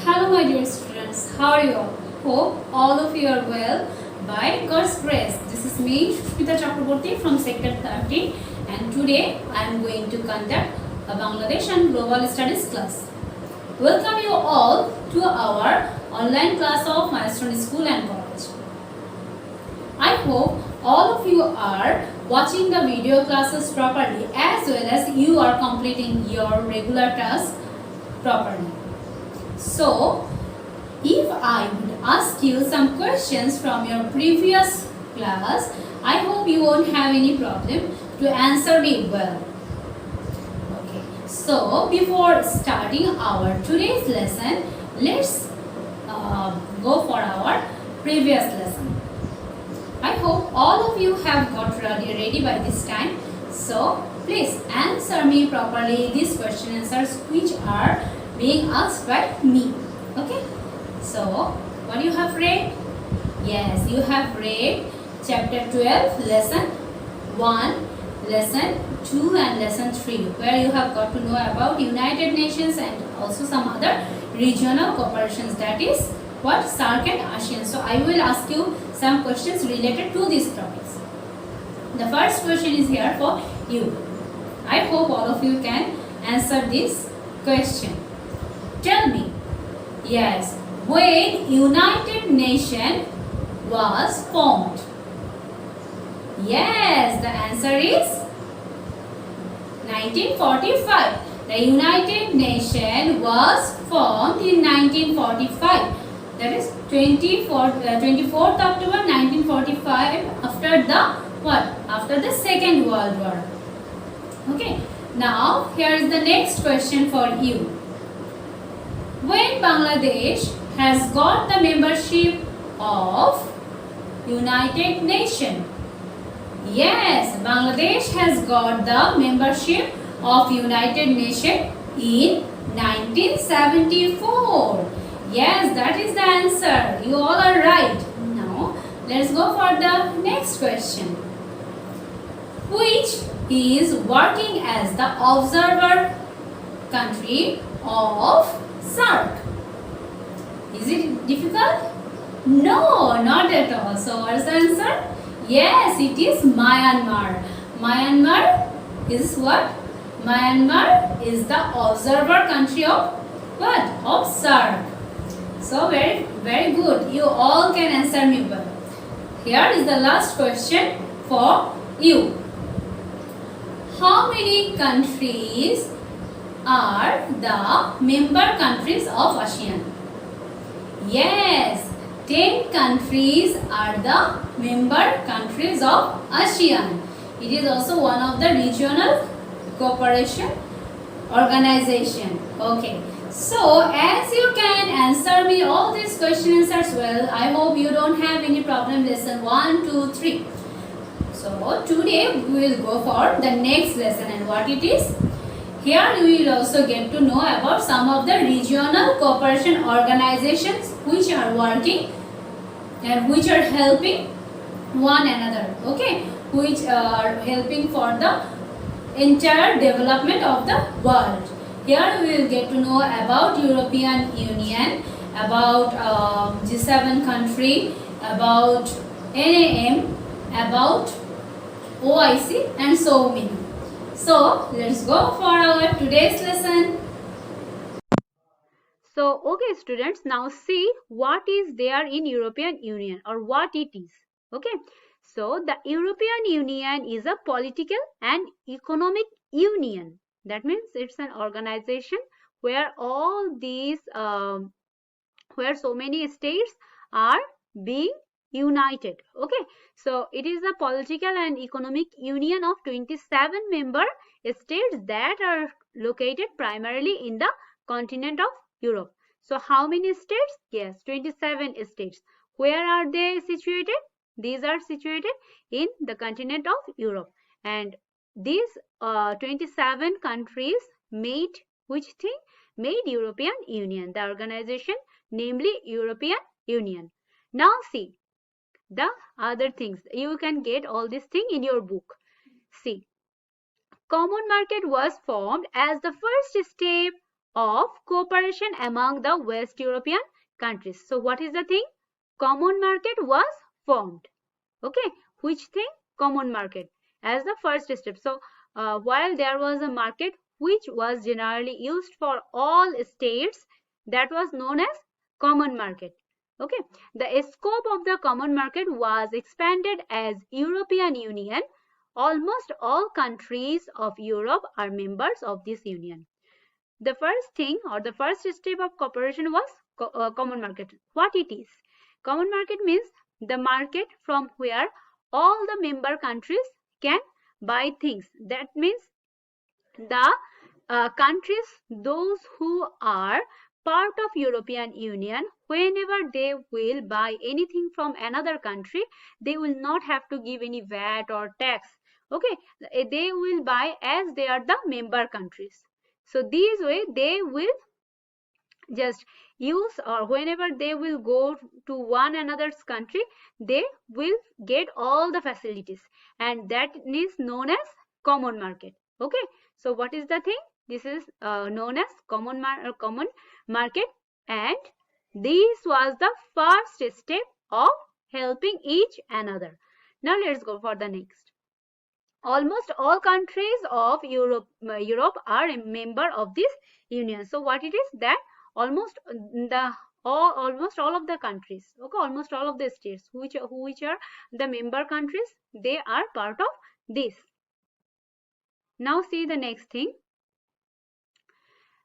Hello my dear students, how are you all? Hope all of you are well by God's grace. This is me, Shushmita Chakraborty from Sector 13, and today I am going to conduct a Bangladesh and Global Studies class. Welcome you all to our online class of Milestone School and College. I hope all of you are watching the video classes properly as well as you are completing your regular tasks properly. So, if I would ask you some questions from your previous class, I hope you won't have any problem to answer me well. Okay, so before starting our today's lesson, let's go for our previous lesson. I hope all of you have got ready by this time. So, please answer me properly these question answers which are being asked by me. Okay, so what you have read? Yes, you have read chapter 12 lesson 1, lesson 2 and lesson 3 where you have got to know about United Nations and also some other regional cooperations, that is what SAARC and ASEAN. So I will ask you some questions related to these topics. The first question is here for you. I hope all of you can answer this question. Tell me, yes, when United Nations was formed? Yes, the answer is 1945. The United Nations was formed in 1945. That is 24th October 1945 after the what? After the Second World War. Okay, now here is the next question for you. When Bangladesh has got the membership of United Nations? Yes, Bangladesh has got the membership of United Nations in 1974. Yes, that is the answer. You all are right. Now, let's go for the next question. Which is working as the observer country of SAARC? Is it difficult? No, not at all. So, what is the answer? Yes, it is Myanmar. Myanmar is what? Myanmar is the observer country of what? Of SAARC. So, very good. You all can answer me well. Here is the last question for you. How many countries are the member countries of ASEAN? Yes, 10 countries are the member countries of ASEAN. It is also one of the regional cooperation organization. Okay, so as you can answer me all these questions as well, I hope you don't have any problem. Lesson 1, 2, 3. So today we will go for the next lesson, and what it is? Here you will also get to know about some of the regional cooperation organizations which are working and which are helping one another, okay, which are helping for the entire development of the world. Here we will get to know about European Union, about G7 country, about NAM, about OIC and so many. So, let's go for our today's lesson. So, okay students, now see what is there in European Union or what it is. Okay. So, the European Union is a political and economic union. That means it's an organization where all these, where so many states are being united. Okay. So, it is a political and economic union of 27 member states that are located primarily in the continent of Europe. So how many states? Yes, 27 states. Where are they situated? These are situated in the continent of Europe. And these 27 countries made which thing? Made European Union, the organization, namely European Union. Now see the other things. You can get all this thing in your book. See, Common Market was formed as the first step of cooperation among the West European countries. So what is the thing? Common market was formed. Okay, which thing? Common market as the first step. So while there was a market which was generally used for all states, that was known as common market. Okay, the scope of the common market was expanded as European Union. Almost all countries of Europe are members of this union. The first thing or the first step of cooperation was common market. What it is? Common market means the market from where all the member countries can buy things. That means the countries, those who are part of European Union, whenever they will buy anything from another country, they will not have to give any VAT or tax. Okay, they will buy as they are the member countries. So this way they will just use, or whenever they will go to one another's country, they will get all the facilities, and that is known as common market. Okay, so what is the thing? This is known as common market, and this was the first step of helping each another. Now let's go for the next. Almost all countries of Europe are a member of this union. So what it is that almost all of the countries, okay, almost all of the states which are the member countries, they are part of this. Now see the next thing.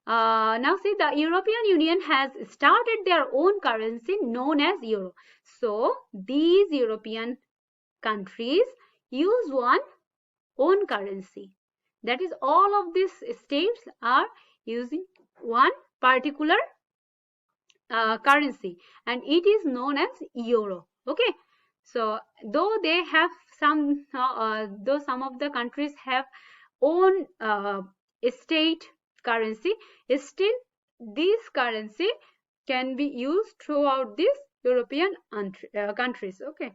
Now see, the European Union has started their own currency known as euro. So these European countries use one own currency. That is, all of these states are using one particular currency, and it is known as euro. Okay, so though they have though some of the countries have own state currency, still this currency can be used throughout these European countries. Okay,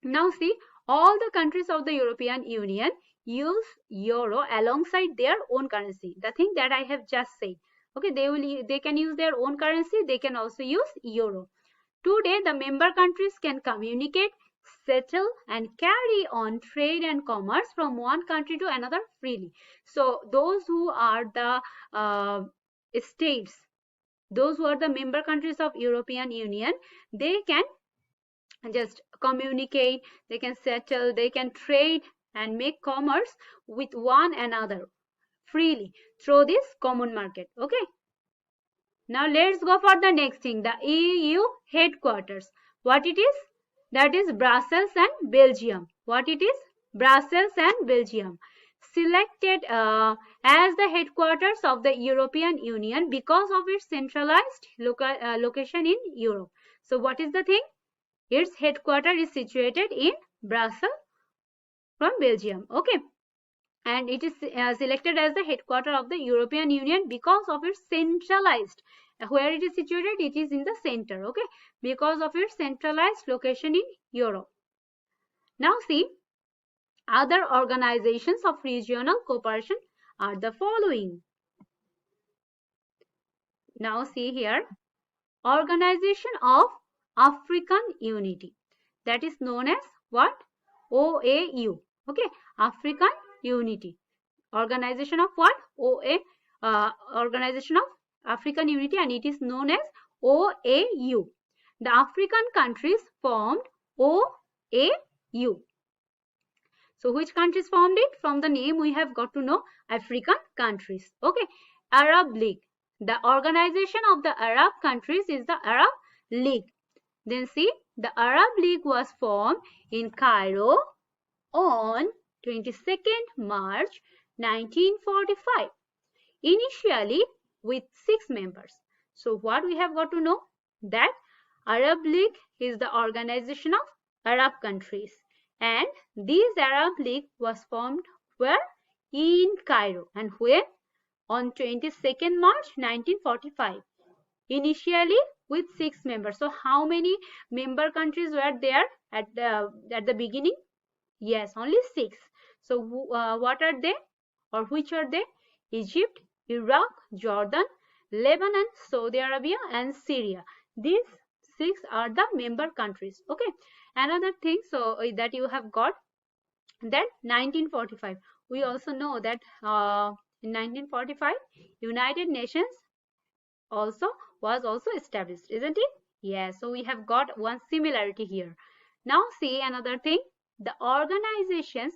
now see, all the countries of the European Union use euro alongside their own currency, the thing that I have just said. Okay, they can use their own currency, they can also use euro. Today the member countries can communicate, settle and carry on trade and commerce from one country to another freely. So those who are the states, those who are the member countries of European Union, they can just communicate, they can settle, they can trade and make commerce with one another freely through this common market. Okay, now let's go for the next thing, the EU headquarters. What it is? That is Brussels and Belgium. What it is? Brussels and Belgium. Selected as the headquarters of the European Union because of its centralized location in Europe. So what is the thing? Its headquarters is situated in Brussels from Belgium. Okay, and it is selected as the headquarters of the European Union because of its centralized, where it is situated, it is in the center. Okay, because of its centralized location in Europe. Now see, other organizations of regional cooperation are the following. Now see here, Organization of African Unity, that is known as what? OAU. Okay, African Unity. Organization of what? Organization of African Unity, and it is known as OAU. The African countries formed OAU. So which countries formed it? From the name we have got to know, African countries. Okay, Arab League. The organization of the Arab countries is the Arab League. Then see, the Arab League was formed in Cairo on 22nd March 1945. Initially with 6 members. So what we have got to know? That Arab League is the organization of Arab countries, and this Arab League was formed where? In Cairo. And when? On 22nd March 1945. Initially with 6 members. So how many member countries were there at the beginning? Yes, only 6. So what are they, or which are they? Egypt, Iraq, Jordan, Lebanon, Saudi Arabia, and Syria. These 6 are the member countries. Okay. Another thing that you have got, that 1945. We also know that in 1945, United Nations also was also established, isn't it? Yes. So we have got one similarity here. Now see another thing, the organizations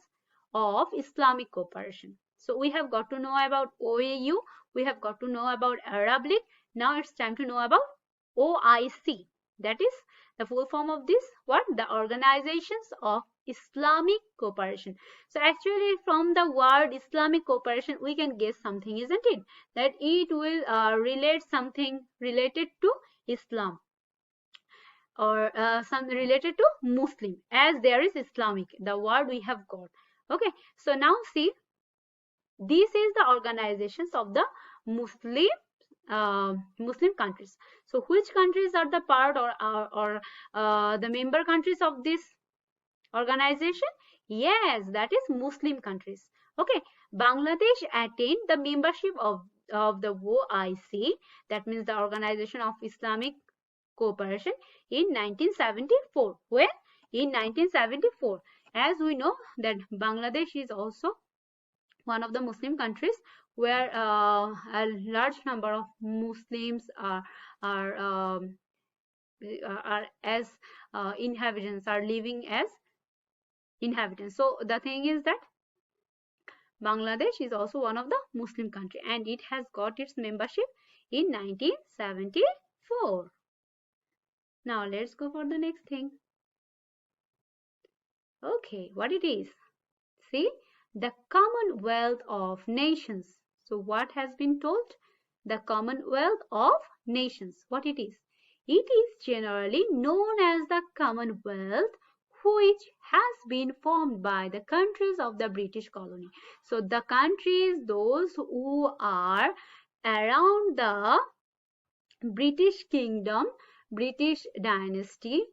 of Islamic cooperation. So we have got to know about OAU, we have got to know about Arab League. Now it's time to know about OIC. That is the full form of this, what? The Organizations of Islamic Cooperation. So actually from the word Islamic cooperation, we can guess something, isn't it? That it will relate something related to Islam, or some related to Muslim, as there is Islamic, the word we have got. Okay, so now see, this is the organizations of the Muslim countries. So which countries are the part or the member countries of this organization? Yes, that is Muslim countries. Okay, Bangladesh attained the membership of the OIC, that means the Organization of Islamic Cooperation, in 1974. When? In 1974. As we know that Bangladesh is also one of the Muslim countries where a large number of Muslims are as inhabitants, are living as inhabitants. So the thing is that Bangladesh is also one of the Muslim country, and it has got its membership in 1974. Now let's go for the next thing. Okay, what it is? See, the Commonwealth of Nations. So what has been told? The Commonwealth of Nations. What it is? It is generally known as the Commonwealth, which has been formed by the countries of the British colony. So the countries, those who are around the British Kingdom, British dynasty,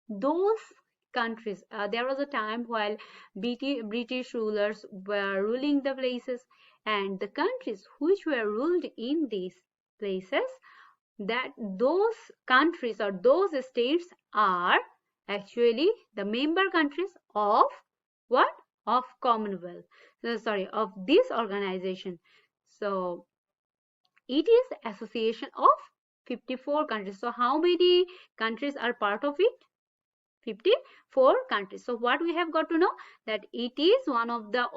those countries, there was a time while British rulers were ruling the places, and the countries which were ruled in these places, that those countries or those states are actually the member countries of what? Of Commonwealth. Sorry, of this organization. So it is association of 54 countries. So how many countries are part of it? 54 countries. So what we have got to know, that it is one of the,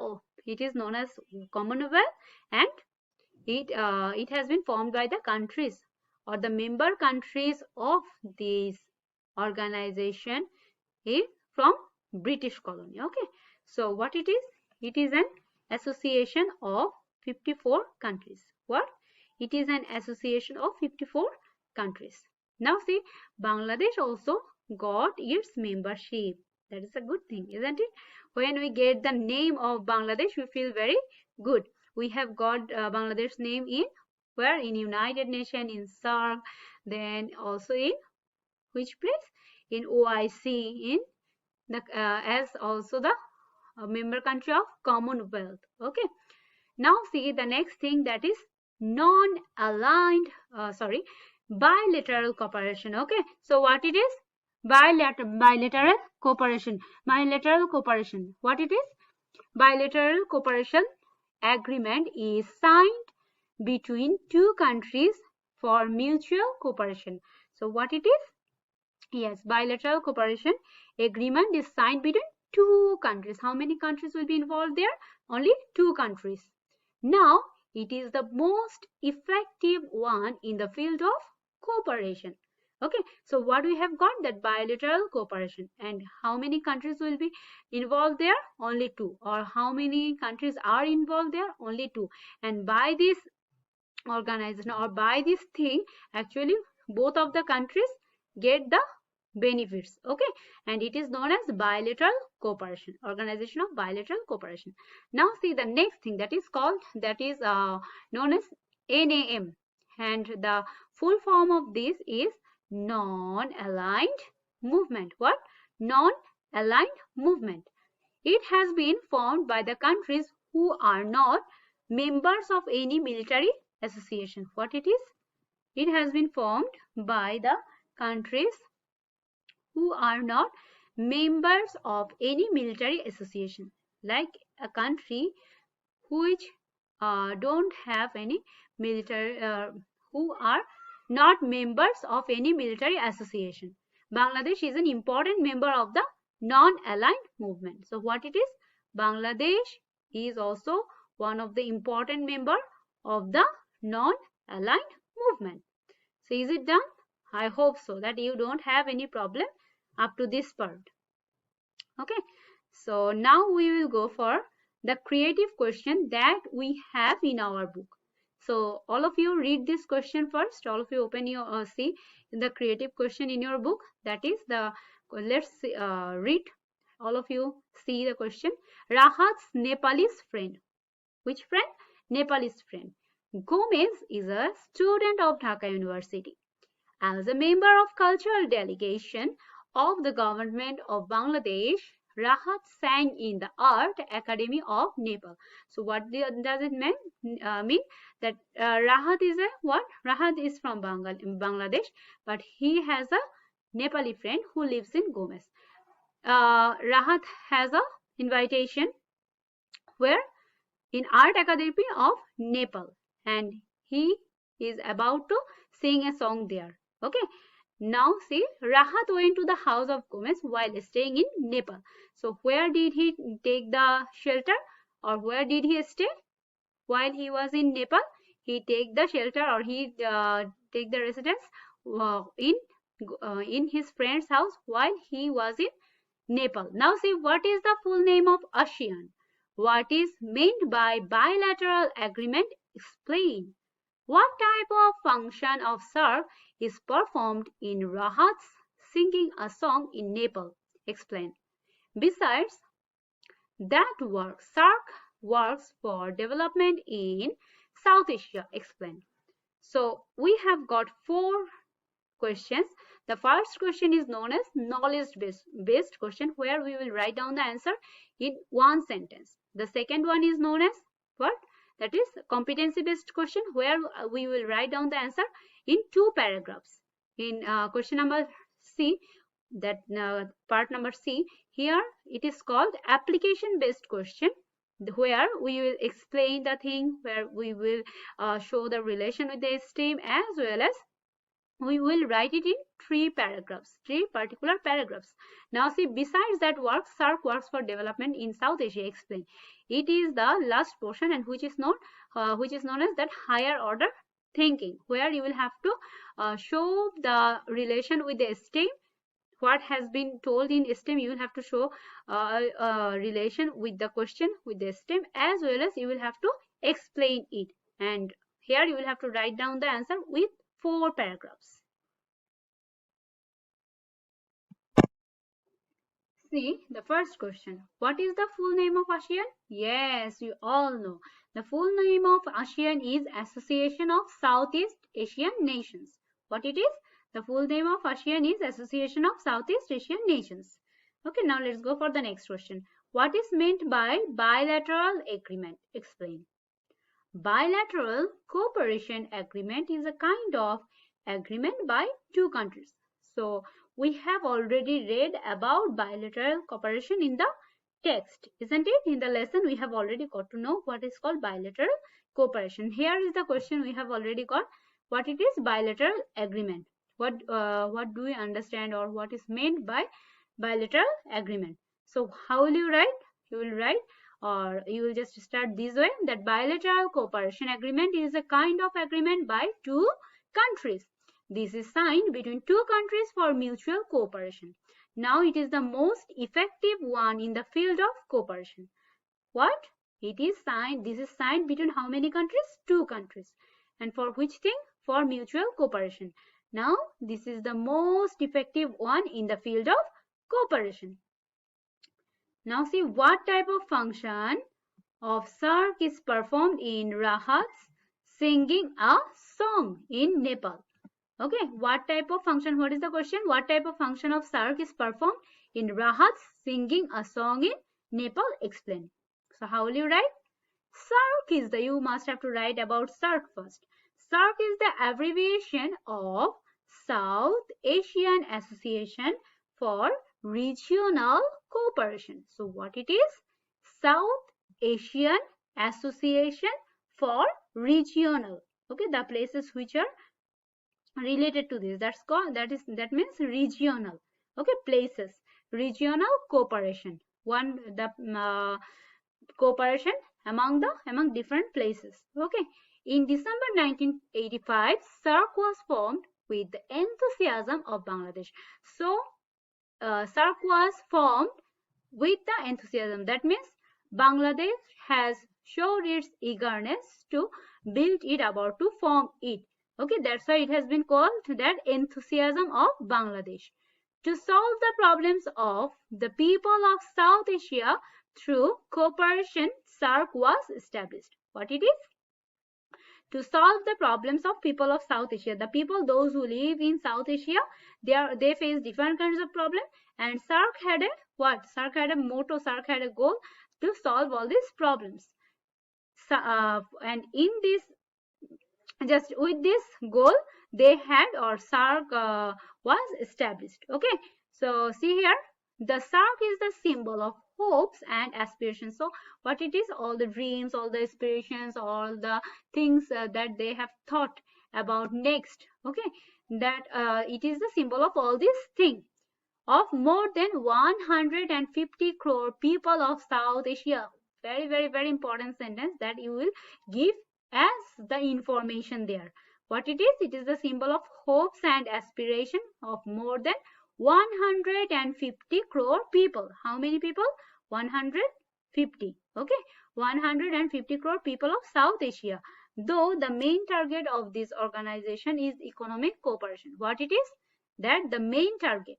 it is known as Commonwealth, and it has been formed by the countries or the member countries of this organization from British colony. Okay, so what it is? It is an association of 54 countries. What? It is an association of 54 countries. Now see, Bangladesh also got its membership. That is a good thing, isn't it? When we get the name of Bangladesh, we feel very good. We have got Bangladesh's name in where? In United Nations, in SAARC, then also in which place? In OIC, in the as also the member country of Commonwealth. Okay. Now see the next thing, that is non-aligned, bilateral cooperation. Okay. So what it is? Bilateral cooperation. Bilateral cooperation. What it is? Bilateral cooperation agreement is signed between two countries for mutual cooperation. So what it is? Yes, bilateral cooperation agreement is signed between two countries. How many countries will be involved there? Only two countries. Now, it is the most effective one in the field of cooperation. Okay, so what we have got? That bilateral cooperation. And how many countries will be involved there? Only two. Or how many countries are involved there? Only two. And by this organization or by this thing, actually both of the countries get the benefits. Okay, and it is known as bilateral cooperation, organization of bilateral cooperation. Now see the next thing, that is called, that is known as NAM, and the full form of this is non-aligned movement. What? Non-aligned movement. It has been formed by the countries who are not members of any military association. What it is? It has been formed by the countries who are not members of any military association, like a country which don't have any military, who are not members of any military association. Bangladesh is an important member of the non-aligned movement. So what it is? Bangladesh is also one of the important member of the non-aligned movement. So is it done? I hope so, that you don't have any problem up to this part. Okay, so now we will go for the creative question that we have in our book. So all of you read this question first. All of you open your see the creative question in your book. That is the, let's read. All of you see the question. Rahat's Nepalese friend. Which friend? Nepalese friend. Gomez is a student of Dhaka University. As a member of cultural delegation of the government of Bangladesh, Rahat sang in the Art Academy of Nepal. So what does it mean? That Rahat is a what? Rahat is from Bangladesh, but he has a Nepali friend who lives in Gomez. Rahat has a invitation where? In Art Academy of Nepal, and he is about to sing a song there. Okay, now see, Rahat went to the house of Gomez while staying in Nepal. So where did he take the shelter, or where did he stay while he was in Nepal? He take the shelter, or he take the residence in his friend's house while he was in Nepal. Now see, what is the full name of ASEAN? What is meant by bilateral agreement? Explain. What type of function of SAARC is performed in Rahat's singing a song in Nepal? Explain. Besides that work, SAARC works for development in South Asia. Explain. So we have got 4 questions. The first question is known as knowledge based question, where we will write down the answer in 1 sentence. The second one is known as what? That is competency based question, where we will write down the answer in 2 paragraphs. In question number C, that part number C, here it is called application based question, where we will explain the thing, where we will show the relation with the STEM, as well as we will write it in 3 paragraphs, 3 particular paragraphs. Now see, besides that work, SAARC works for development in South Asia. Explain. It is the last portion, and which is known as that higher order thinking, where you will have to show the relation with the STEM. What has been told in STEM, you will have to show relation with the question with the STEM, as well as you will have to explain it. And here you will have to write down the answer with 4 paragraphs. See the first question. What is the full name of ASEAN? Yes, you all know. The full name of ASEAN is Association of Southeast Asian Nations. What it is? The full name of ASEAN is Association of Southeast Asian Nations. Okay, now let's go for the next question. What is meant by bilateral agreement? Explain. Bilateral cooperation agreement is a kind of agreement by 2 countries. So we have already read about bilateral cooperation in the text, isn't it? In the lesson we have already got to know what is called bilateral cooperation. Here is the question we have already got. What it is? Bilateral agreement. What do we understand, or what is meant by bilateral agreement? So how will you write? You will write, or you will just start this way, that bilateral cooperation agreement is a kind of agreement by 2 countries. This is signed between 2 countries for mutual cooperation. Now it is the most effective one in the field of cooperation. What? It is signed, this is signed between how many countries? 2 countries. And for which thing? For mutual cooperation. Now this is the most effective one in the field of cooperation. Now see, what type of function of SAARC is performed in Rahat's singing a song in Nepal? Okay, what type of function? What is the question? What type of function of SAARC is performed in Rahat's singing a song in Nepal? Explain. So how will you write? SAARC is the, you must have to write about SAARC first. SAARC is the abbreviation of South Asian Association for Regional Cooperation. So what it is? South Asian Association for Regional. Okay, the places which are related to this, that means regional. Okay, places, regional cooperation, the cooperation among different places. Okay, in December 1985, SAARC was formed with the enthusiasm of Bangladesh. So SAARC was formed with the enthusiasm. That means Bangladesh has showed its eagerness to build it, about to form it. Okay, that's why it has been called that enthusiasm of Bangladesh. To solve the problems of the people of South Asia through cooperation, SAARC was established. What it is? To solve the problems of people of South Asia. The people, those who live in South Asia, they face different kinds of problems, and SAARC had a what? SAARC had a motto, SAARC had a goal to solve all these problems. So, and in this, just with this goal, they had, or SAARC was established. Okay, so see here, the SAARC is the symbol of hopes and aspirations. So what it is? All the dreams, all the aspirations, all the things that they have thought about next. Okay, that it is the symbol of all these things of more than 150 crore people of South Asia. Very, very, very important sentence that you will give as the information there. What it is? It is the symbol of hopes and aspiration of more than 150 crore people. How many people? 150. Okay, 150 crore people of South Asia. Though the main target of this organization is economic cooperation. What it is? That the main target.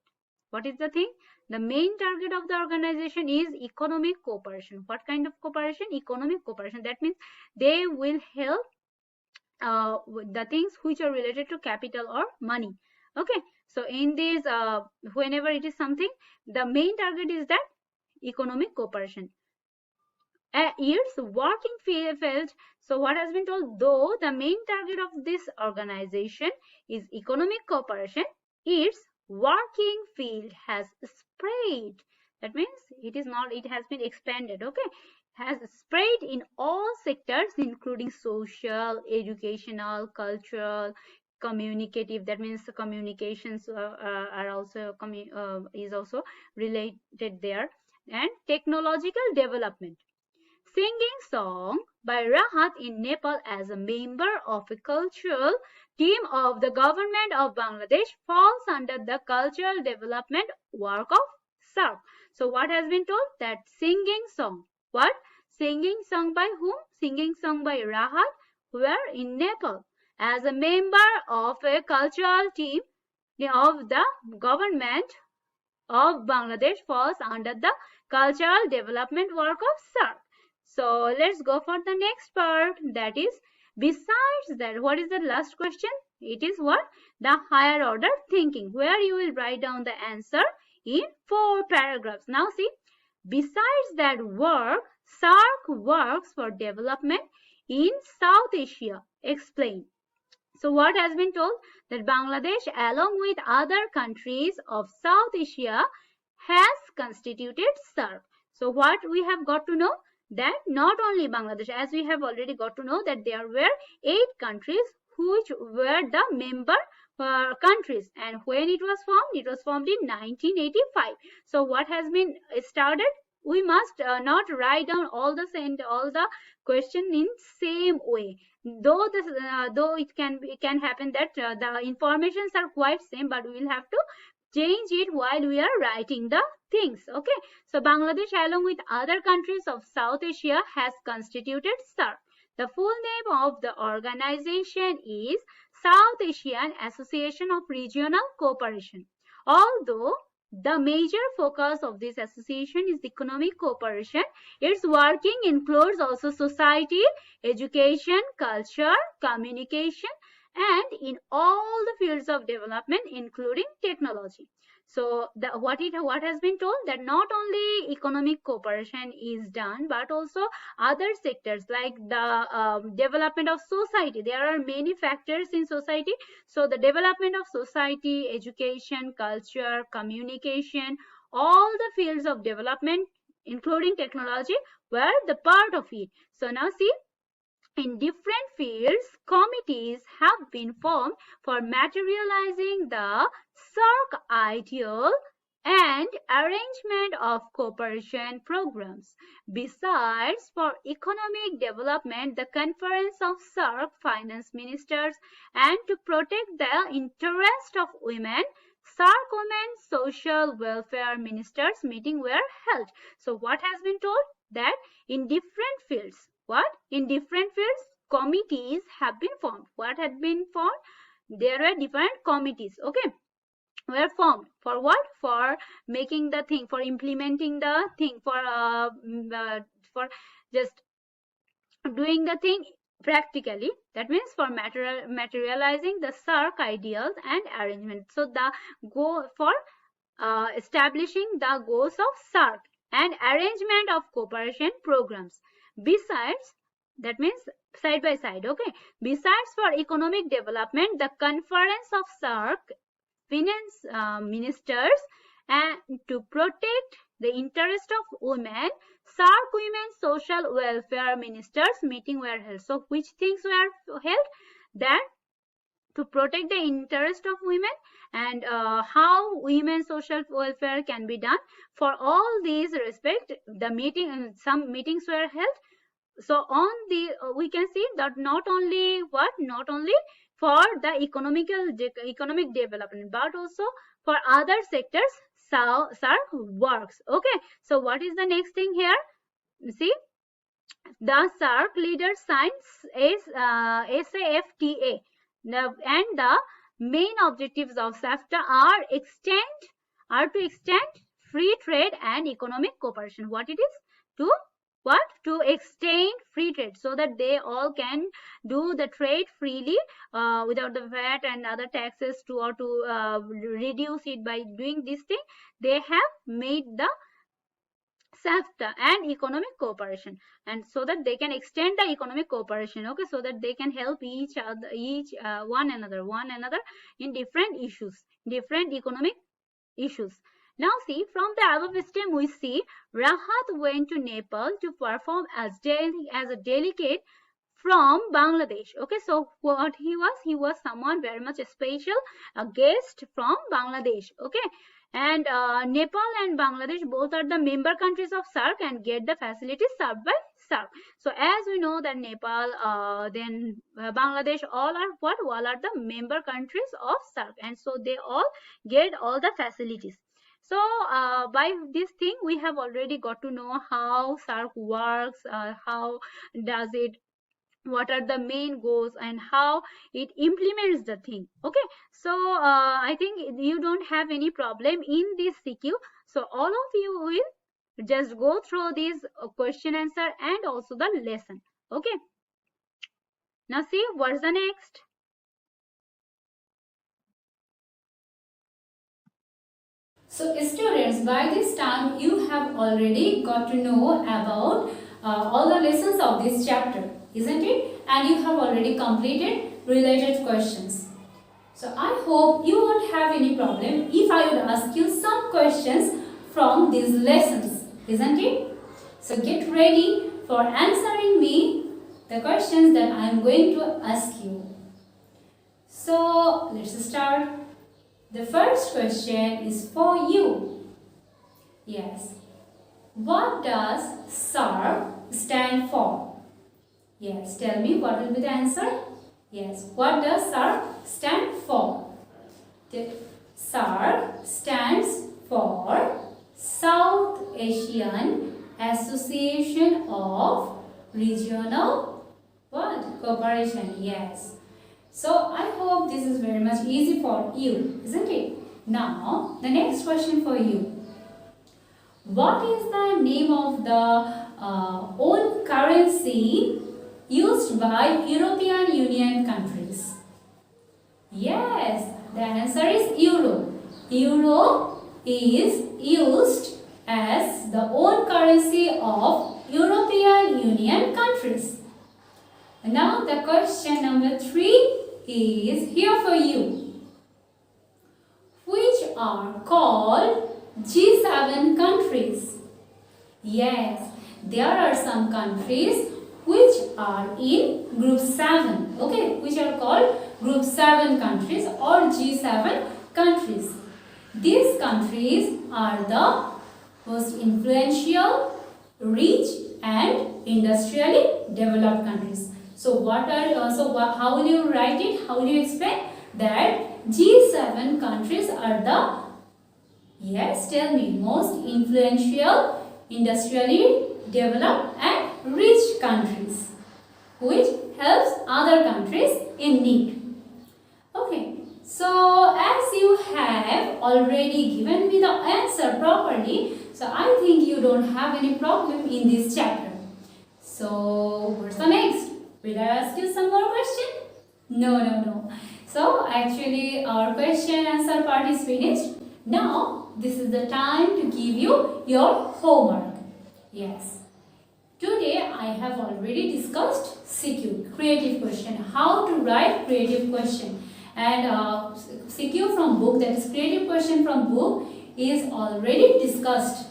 What is the thing? The main target of the organization is economic cooperation. What kind of cooperation? Economic cooperation. That means they will help the things which are related to capital or money. Okay, so in this, whenever it is something, the main target is that economic cooperation. Its working field. So what has been told? Though the main target of this organization is economic cooperation, its working field has spread. That means it is not, it has been expanded. Okay, has spread in all sectors, including social, educational, cultural, communicative. That means the communications are also is also related there, and technological development. Singing song by Rahat in Nepal as a member of a cultural team of the government of Bangladesh falls under the cultural development work of SAARC. So what has been told? That singing song. What? Singing song by whom? Singing song by Rahat, where in Nepal, as a member of a cultural team of the government of Bangladesh falls under the cultural development work of SAARC. So let's go for the next part, that is, besides that, what is the last question? It is what? The higher order thinking, where you will write down the answer in 4 paragraphs. Now see, besides that work, SAARC works for development in South Asia. Explain. So what has been told? That Bangladesh, along with other countries of South Asia, has constituted SAARC. So what we have got to know? That not only Bangladesh, as we have already got to know, that there were 8 countries which were the member countries, and when it was formed in 1985. So what has been started? We must not write down all the question in same way. Though this, though it can happen that the informations are quite same, but we will have to change it while we are writing the things. Okay, so Bangladesh, along with other countries of South Asia, has constituted SAARC. The full name of the organization is South Asian Association of Regional Cooperation. Although the major focus of this association is economic cooperation, its working includes also society, education, culture, communication, and in all the fields of development, including technology. So what has been told, that not only economic cooperation is done, but also other sectors like the development of society. There are many factors in society. So the development of society, education, culture, communication, all the fields of development, including technology, were the part of it. So now see, in different fields, committees have been formed for materializing the SAARC ideal and arrangement of cooperation programs. Besides, for economic development, the Conference of SAARC Finance Ministers, and to protect the interest of women, SAARC Women Social Welfare Ministers meeting were held. So what has been told? That in different fields, in different fields, committees have been formed. What had been formed? There were different committees, okay, were formed. For what? For making the thing, for implementing the thing, for just doing the thing practically. That means for materializing the SAARC ideals and arrangement. So the goal for establishing the goals of SAARC and arrangement of cooperation programs. Besides, that means side by side, okay. Besides, for economic development, the Conference of SAARC Finance Ministers, and to protect the interest of women, SAARC Women Social Welfare Ministers meeting were held. So which things were held? That to protect the interest of women and how women's social welfare can be done. For all these respect, the some meetings were held. So on the we can see that not only for the economic development, but also for other sectors, SAARC works. Okay, so what is the next thing here? See, the SAARC leaders signed SAFTA, and the main objectives of SAFTA are to extend free trade and economic cooperation. What it is? To extend free trade, so that they all can do the trade freely without the VAT and other taxes to reduce it. By doing this thing, they have made the SAFTA and economic cooperation, and so that they can extend the economic cooperation, okay, so that they can help one another in different economic issues. Now see, from the above system we see Rahat went to Nepal to perform as a delegate from Bangladesh. Okay, so what he was someone very much special, a guest from Bangladesh. Okay, and Nepal and Bangladesh both are the member countries of SAARC and get the facilities served by SAARC. So as we know that Nepal, then Bangladesh, all are the member countries of SAARC, and so they all get all the facilities. So by this thing we have already got to know how SAARC works, how does it, what are the main goals, and how it implements the thing. Okay, so I think you don't have any problem in this CQ. So all of you will just go through this question answer and also the lesson. Okay, now see what's the next. So students, by this time you have already got to know about all the lessons of this chapter, isn't it? And you have already completed related questions. So I hope you won't have any problem if I would ask you some questions from these lessons, isn't it? So get ready for answering me the questions that I am going to ask you. So let's start. The first question is for you. Yes. What does SAARC stand for? Yes, tell me what will be the answer? Yes, what does SAARC stand for? The SAARC stands for South Asian Association of Regional Cooperation. Yes. So I hope this is very much easy for you, isn't it? Now, the next question for you. What is the name of the own currency used by European Union countries? Yes, the answer is euro. Euro is used as the own currency of European Union countries. Now the question number 3 is here for you. Which are called G7 countries? Yes, there are some countries which are in group 7, okay, which are called group 7 countries or G7 countries. These countries are the most influential, rich and industrially developed countries. So how will you write it? How will you explain that G7 countries are the, yes, tell me, most influential, industrially developed and rich countries which helps other countries in need. Okay, so as you have already given me the answer properly, so I think you don't have any problem in this chapter. So what's the next? Will I ask you some more question? No. So actually our question answer part is finished. Now this is the time to give you your homework. Yes. Today I have already discussed CQ, creative question, how to write creative question, and CQ from book, that is creative question from book, is already discussed.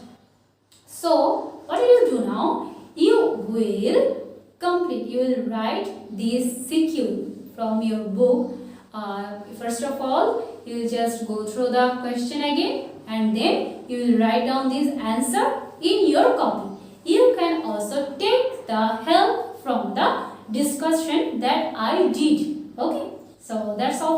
So what will you do now? You will complete, you will write this CQ from your book. First of all, you will just go through the question again and then you will write down this answer in your copy. You can also take the help from the discussion that I did. Okay, so that's all.